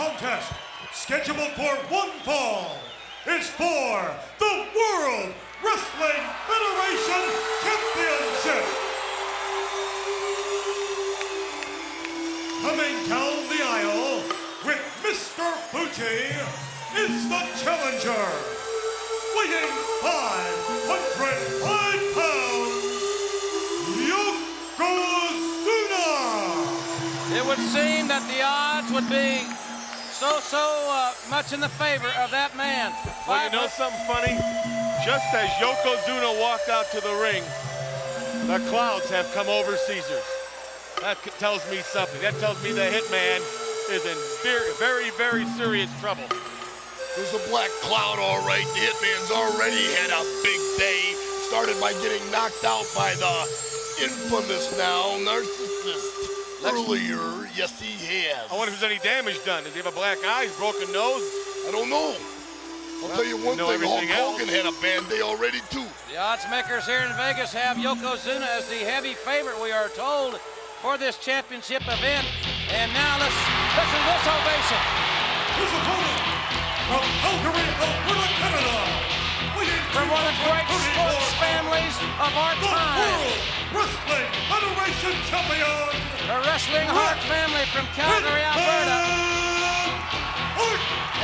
contest, scheduled for one fall, is for the World Wrestling Federation Championship. Coming down the aisle with Mr. Fuji is the challenger, weighing 505 pounds, Yokozuna. It would seem that the odds would be so much in the favor of that man. Well, you know something funny? Just as Yokozuna walked out to the ring, the clouds have come over Caesars. That tells me something. That tells me the Hitman is in very, very serious trouble. There's a black cloud, all right. The Hitman's already had a big day. Started by getting knocked out by the infamous now Narcissist. Earlier, yes, he has. I wonder if there's any damage done. Does he have a black eye, broken nose? I don't know. I'll tell you one thing, Hulk Hogan had a bad day already, too. The odds makers here in Vegas have Yokozuna as the heavy favorite, we are told, for this championship event. And now let's listen to this ovation. His opponent from Calgary, Alberta, Canada. From one of the great sports families of our time. World Wrestling Federation Champion. The Wrestling Hart family from Calgary, Alberta.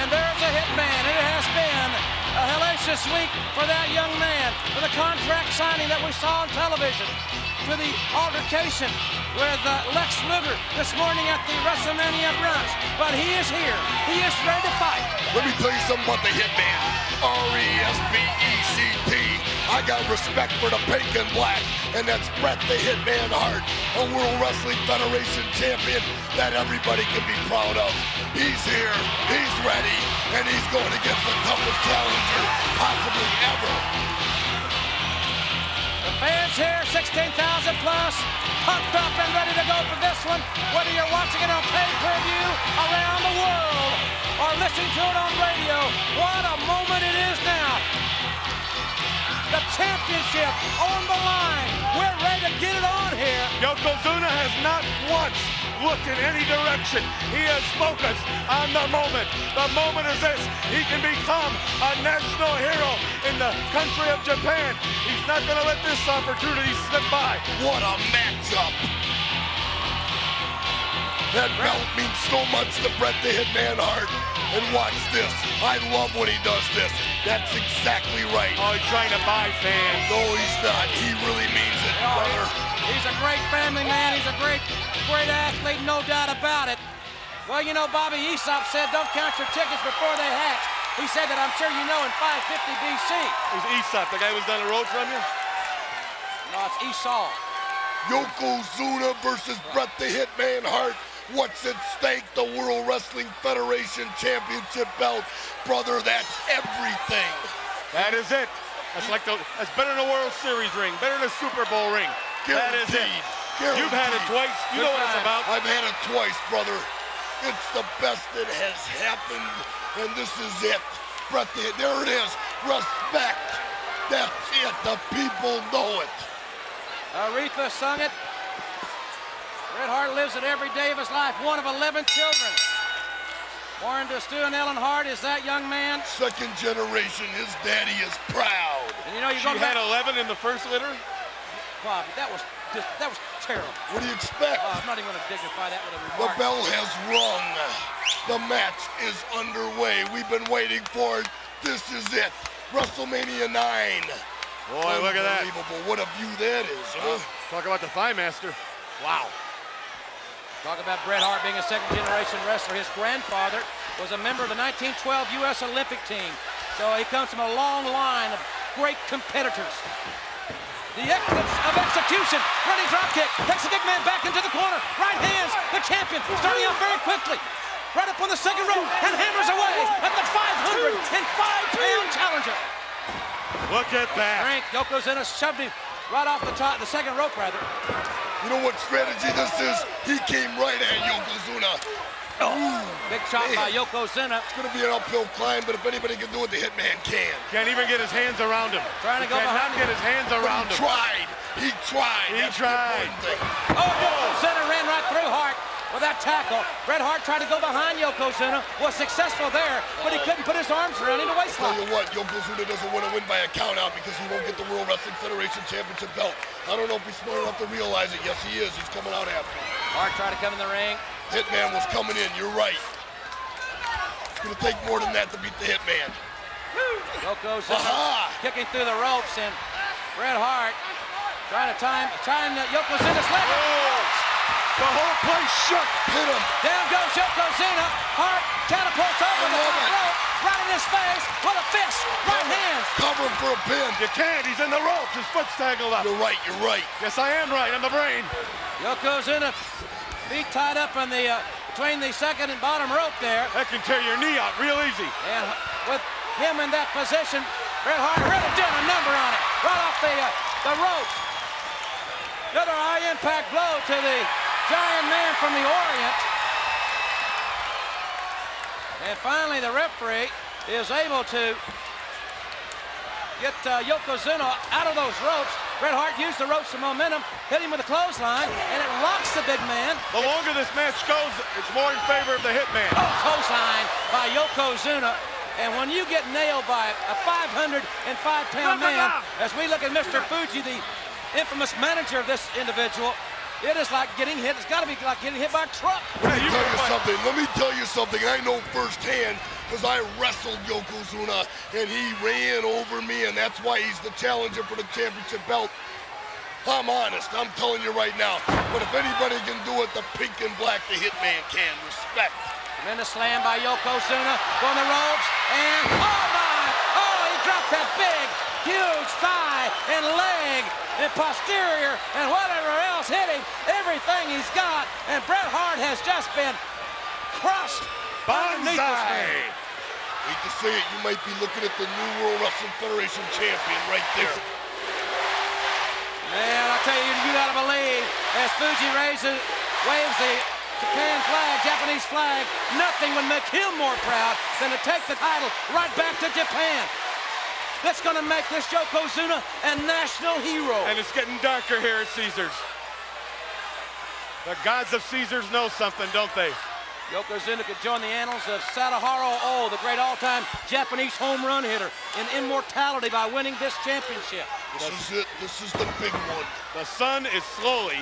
And there's a Hitman. It has been a hellacious week for that young man. For the contract signing that we saw on television. To the altercation with Lex Luger this morning at the WrestleMania brunch. But he is here. He is ready to fight. Let me tell you something about the Hitman. R-E-S-P-E-C-T. I got respect for the pink and black, and that's Bret the Hitman Hart, a World Wrestling Federation champion that everybody can be proud of. He's here, he's ready, and he's going against the toughest challenger possibly ever. The fans here, 16,000 plus, pumped up and ready to go for this one. Whether you're watching it on pay-per-view around the world or listening to it on radio, what a moment it is now. The championship on the line. We're ready to get it on here. Yokozuna has not once looked in any direction. He is focused on the moment. The moment is this. He can become a national hero in the country of Japan. He's not going to let this opportunity slip by. What a matchup. That belt means so much to Bret the Hitman Hart. And watch this. I love when he does this. That's exactly right. Oh, he's trying to buy fans. No, he's not. He really means it, brother. He's a great family man. He's a great athlete, no doubt about it. Well, you know, Bobby Aesop said, don't count your chickens before they hatch. He said that, I'm sure you know, in 550 BC. Who's Aesop, the guy who was down the road from you? No, it's Esau. Yokozuna versus Bret the Hitman Hart. What's at stake? The World Wrestling Federation Championship belt. Brother, that's everything. That is it. That's better than a World Series ring, better than a Super Bowl ring. That is it. Guaranteed. You've had it twice. You know what it's about. I've had it twice, brother. It's the best that has happened, and this is it. Bret the Hit. There it is. Respect. That's it. The people know it. Aretha sung it. Bret Hart lives it every day of his life. One of 11 children. Born to Stu and Ellen Hart is that young man. Second generation. His daddy is proud. And you know, She had 11 in the first litter? Bobby, that was terrible. What do you expect? I'm not even going to dignify that with a The remark. bell has rung. The match is underway. We've been waiting for it. This is it. WrestleMania 9. Boy, look at that. Unbelievable. What a view that is, huh? Talk about the Thigh Master. Wow. Talk about Bret Hart being a second-generation wrestler. His grandfather was a member of the 1912 U.S. Olympic team. So he comes from a long line of great competitors. The eclipse of execution. Running drop kick. Takes the big man back into the corner. Right hands. The champion starting out very quickly. Right up on the second rope and hammers away at the 505-pound challenger. Look at that. Frank Yokozuna shoved him right off the top, the second rope rather. You know what strategy this is? He came right at Yokozuna. Big shot by Yokozuna. It's going to be an uphill climb, but if anybody can do it, the Hitman can. Can't even get his hands around him. Trying to go behind him. Get his hands around him. He tried. He tried. He That's tried. the important thing. Oh, Yokozuna ran right through Hart. with that tackle. Bret Hart tried to go behind Yokozuna, was successful there, but he couldn't put his arms around him to waist Tell lock. you what, Yokozuna doesn't want to win by a count out because he won't get the World Wrestling Federation Championship belt. I don't know if he's smart enough to realize it. Yes, he is. He's coming out after him. Hart tried to come in the ring. Hitman was coming in. You're right. It's going to take more than that to beat the Hitman. Yokozuna kicking through the ropes, and Bret Hart trying Yokozuna's leg. The whole place shook. Hit him. Down goes Yokozuna. Hart catapults over the top rope, right in his face with a fist, right hand. Cover him for a pin. You can't. He's in the ropes. His foot's tangled up. You're right. You're right. Yes, I am right. I'm the brain. Yokozuna, feet tied up on the between the second and bottom rope there. That can tear your knee out real easy. And with him in that position, Bret Hart really doing a number on it. Right off the ropes. Another high-impact blow to the Giant Man from the Orient. And finally, the referee is able to get Yokozuna out of those ropes. Bret Hart used the ropes for momentum, hit him with a clothesline, and it locks the big man. The longer this match goes, it's more in favor of the Hitman. Oh, clothesline by Yokozuna. And when you get nailed by a 505-pound man, as we look at Mr. Fuji, the infamous manager of this individual, it is like getting hit. It's got to be like getting hit by a truck. Let me tell you something. I know firsthand because I wrestled Yokozuna and he ran over me, and that's why he's the challenger for the championship belt. I'm honest. I'm telling you right now. But if anybody can do it, the pink and black, the Hitman can. Respect. Tremendous slam by Yokozuna. Going the ropes. And, oh my! Oh, he dropped that big, huge thigh and leg and posterior and whatever else hit him. Everything he's got. And Bret Hart has just been crushed. Banzai! Hate to say it, you might be looking at the new World Wrestling Federation champion right there. Man, I tell you, you gotta believe, as Fuji waves the Japan flag, Japanese flag, nothing would make him more proud than to take the title right back to Japan. That's gonna make this Yokozuna a national hero. And it's getting darker here at Caesars. The gods of Caesars know something, don't they? Yokozuna could join the annals of Sadaharu Oh, the great all-time Japanese home run hitter, in immortality by winning this championship. This is it. This is the big one. The sun is slowly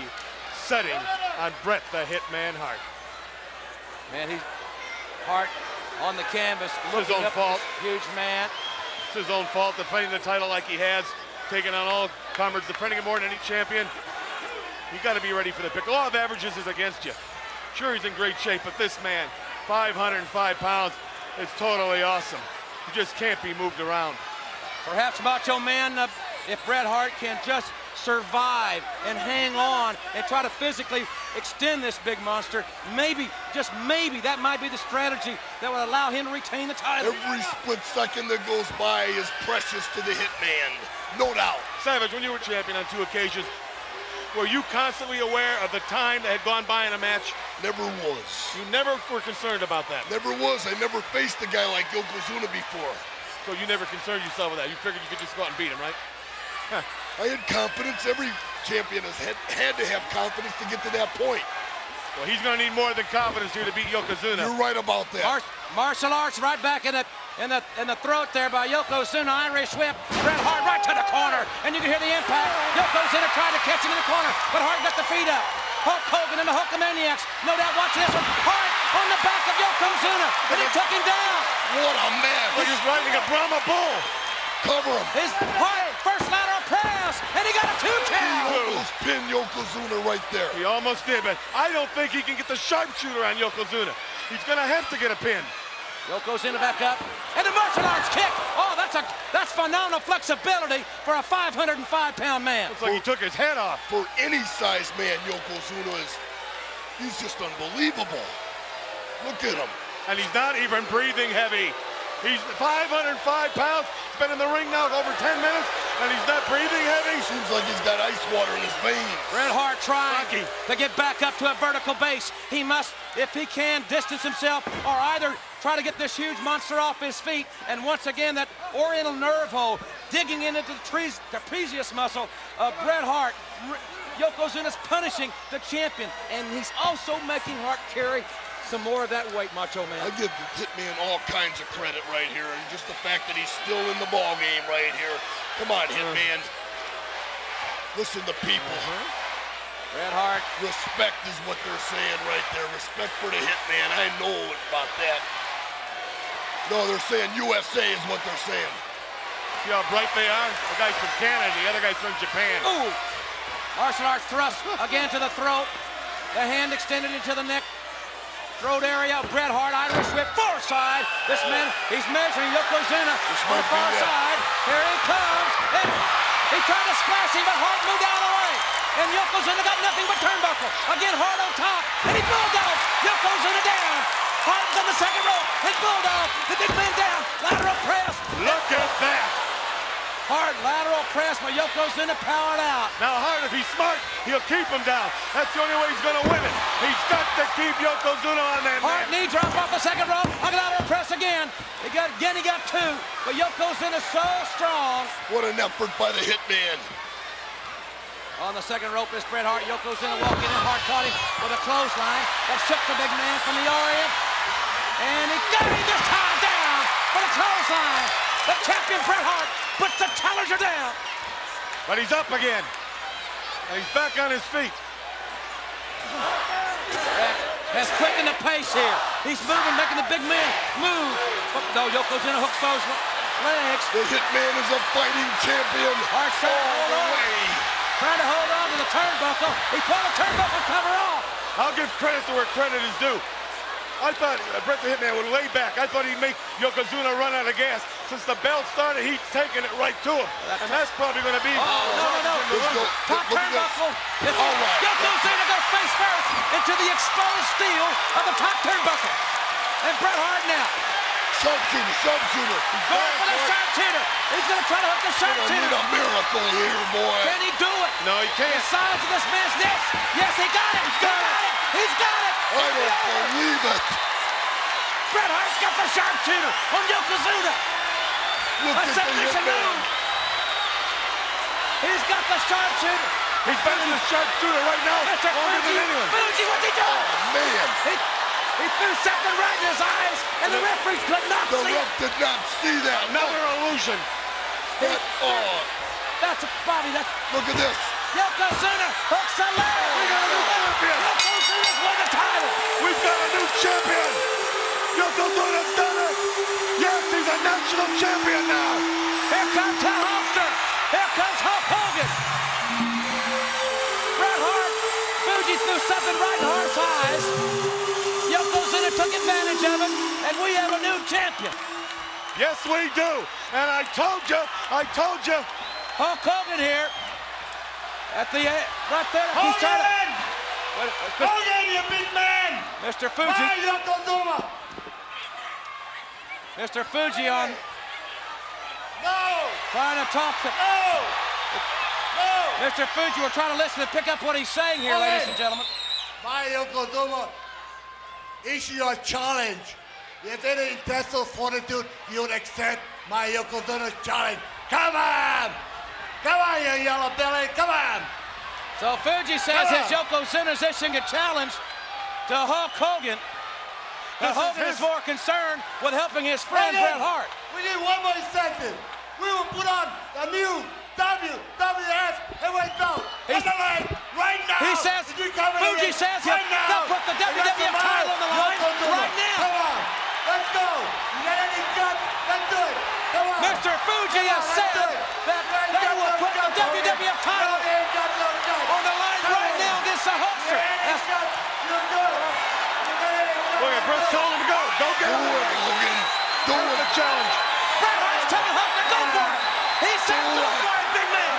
setting on Bret the Hitman Hart. Man, he's Hart on the canvas, It's looking his own up fault. at this huge man. It's his own fault, defending the title like he has, taking on all comers, defending it more than any champion. You got to be ready for the pick. The law of averages is against you. Sure, he's in great shape, but this man, 505 pounds, is totally awesome. He just can't be moved around. Perhaps Macho Man, if Bret Hart can just survive and hang on and try to physically extend this big monster, maybe, just maybe, that might be the strategy that would allow him to retain the title. Every split second that goes by is precious to the Hitman. No doubt. Savage, when you were champion on 2 occasions, were you constantly aware of the time that had gone by in a match? Never was. You never were concerned about that. Never was. I never faced a guy like Yokozuna before. So you never concerned yourself with that. You figured you could just go out and beat him, right? I had confidence. Every champion has had to have confidence to get to that point. Well, he's going to need more than confidence here to beat Yokozuna. You're right about that. Martial arts right back in the throat there by Yokozuna. Irish whip. Bret Hart right to the corner, and you can hear the impact. Yokozuna tried to catch him in the corner, but Hart got the feet up. Hulk Hogan and the Hulkamaniacs. No doubt, watch this one. Hart on the back of Yokozuna, and he took him down. What a man. Like he's riding a Brahma bull. Cover him. His Hart first lateral press, and he got a 2 count. Almost pinned Yokozuna right there. He almost did, but I don't think he can get the sharpshooter on Yokozuna. He's going to have to get a pin. Yokozuna back up, and the martial arts kick. Oh, that's phenomenal flexibility for a 505-pound man. Looks like he took his head off. For any size man, Yokozuna he's just unbelievable. Look at him. And he's not even breathing heavy. He's 505 pounds. He's been in the ring now over 10 minutes, and he's not breathing heavy. Seems like he's got ice water in his veins. Bret Hart trying Rocky to get back up to a vertical base. He must, if he can, distance himself, or either try to get this huge monster off his feet. And once again, that oriental nerve hole digging into the trapezius muscle of Bret Hart, Yokozuna's punishing the champion, and he's also making Hart carry some more of that weight, Macho Man. I give the Hitman all kinds of credit right here, and just the fact that he's still in the ball game right here. Come on, Hitman. Listen to people. Bret Hart. Respect is what they're saying right there. Respect for the Hitman. I know about that. No, they're saying USA is what they're saying. See how bright they are? The guy's from Canada, the other guy's from Japan. Ooh! Martial arts thrust again to the throat. The hand extended into the neck. Throat area. Bret Hart, Irish whip, far side. This man, he's measuring Yokozuna on the far side. Here he comes. And he tried to splash him, but Hart moved out of the way. And Yokozuna got nothing but turnbuckle. Again, Hart on top. And he bulldog Yokozuna down. Hart's on the second rope. And bulldog. The big man down. Lateral press. Look at that. Hart lateral press, but Yokozuna powered out. Now Hart, if he's smart, he'll keep him down. That's the only way he's going to win it. He's got to keep Yokozuna on that Hart man. knee drop off the second rope. Lateral press again. He got two, but Yokozuna's so strong. What an effort by the Hitman. On the second rope is Bret Hart. Yokozuna walking in. Hart caught him with a clothesline that shook the big man from the Orient. And he got him this time down for the clothesline. The champion Bret Hart puts the challenger down. But he's up again. And he's back on his feet. Bret has quickened the pace here. He's moving, making the big man move. But no, Yokozuna hooks those legs. The Hitman is a fighting champion Hart trying to hold all the on. way. Trying to hold on to the turnbuckle. He pulled the turnbuckle cover off. I'll give credit to where credit is due. I thought Bret the Hitman would lay back. I thought he'd make Yokozuna run out of gas. Since the bell started, he's taking it right to him. And that's probably going to be... No. Top turnbuckle. All right. Yokozuna goes face first into the exposed steel of the top turnbuckle. And Bret Hart now. Sharpshooter. Going for the sharpshooter. He's going to try to hook the I sharpshooter. need a miracle here, boy. Can he do it? No, he The can't. size of this man's neck. Yes, he got it. He's got it. He's got it. I don't believe it. Bret Hart's got the sharpshooter on Yokozuna. Look A at the submission Hitman. move. He's got the sharpshooter. He's better than the sharpshooter right now. Mr. Longer Fuji, than anyone. Fuji, what's he doing? Man, He threw something right in his eyes, and the referee could not the see it. ref did not see that. Another illusion. That's Bobby. That's Look at this. Yokozuna hooks the leg. We got a new champion. Yokozuna's won the title. We've got a new champion. Yokozuna's done it. Yes, he's a national champion now. Here comes Hal Holster. Here comes Hulk Hogan. Bret Hart. Fuji threw something right in Hart's eyes. Yokozuna took advantage of it, and we have a new champion. Yes, we do. And I told you. Hulk Hogan here. At the right there. He's trying to. Hogan, you big man. Mr. Fuji. Yokozuna. Mr. Fuji on No. trying to talk to. No. Mr. Fuji, we're trying to listen and pick up what he's saying here, ladies and gentlemen. My Yokozuna, issue your challenge. If any intestinal fortitude, you would accept my Yokozuna's challenge. Come on! Come on, you yellow belly, come on! So Fuji says his Yokozuna's issuing a challenge to Hulk Hogan. But Hogan is more concerned with helping his friend Bret Hart. We need one more sentence. We will put on the new WWF heavyweight belt on the line right now. He says, If you come in Fuji here says right now, they'll put the WWF title on the line right now. Come on, let's go. You got any guts? Let's do it. Come on. Mr. Fuji has said that they will put the WWF title on the line right now against the Hulkster. Look at Bret told him to go. Go get Do him. it, Hogan. Do That's it. the challenge. Bret Hart's telling Hulk to go for it. He said go for it, big man.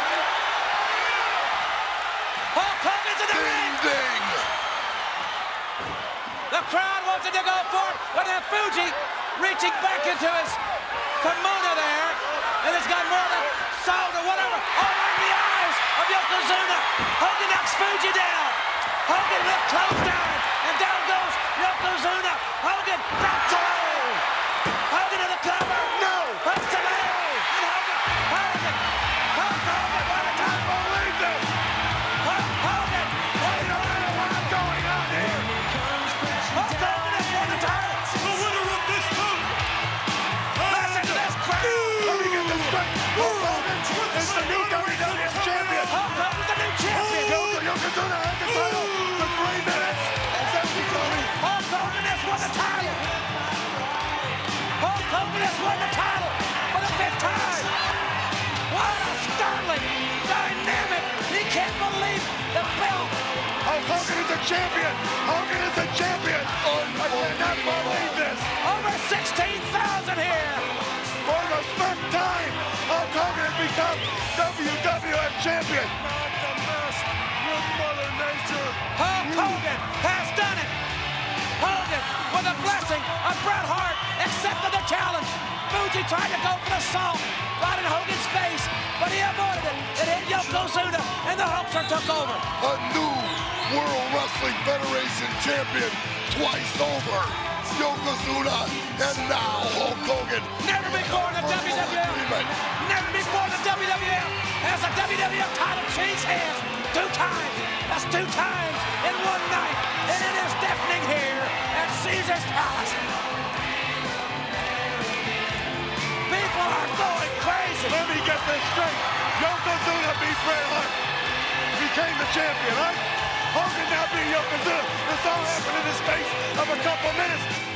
Hulk Hogan's in the ring. Ding, ding. The crowd wants it to go for it, but then Fuji reaching back into his kimono there, and it's got more than salt or whatever all right in the eyes of Yokozuna. Hogan knocks Fuji down. Hogan left close down, and down goes Yokozuna. Hogan drops away. Hogan to the cover. No. Hooks the leg. And Hogan. Hulk Hogan by the top. Believe this. Hulk is the new WWF champion. Hulk Hogan's the new champion. Yokozuna had the title for 3 minutes. Is that what you told me? Hulk Hogan has won the title. Hulk Hogan has won the title for the 5th time. What a startling, dynamic. He can't believe the belt. Hulk Hogan is a champion. Hogan is a champion. I cannot believe this. Over 16,000 here. For the 5th time, Hulk Hogan has become WWF champion. Hulk Hogan has done it. Hogan, with a blessing of Bret Hart, accepted the challenge. Fuji tried to go for the salt right in Hogan's face, but he avoided it. It hit Yokozuna, and the Hulkster took over. A new World Wrestling Federation champion twice over. Yokozuna and now Hulk Hogan. Never before in the WWF. Never before in the WWF has the WWF title changed hands 2 times. That's 2 times in one night, and it is deafening here at Caesar's Palace. People are going crazy. Let me get this straight. Yokozuna beat Bret Hart. Became the champion, right? Hogan now beat Yokozuna. This all happened in the space of a couple minutes.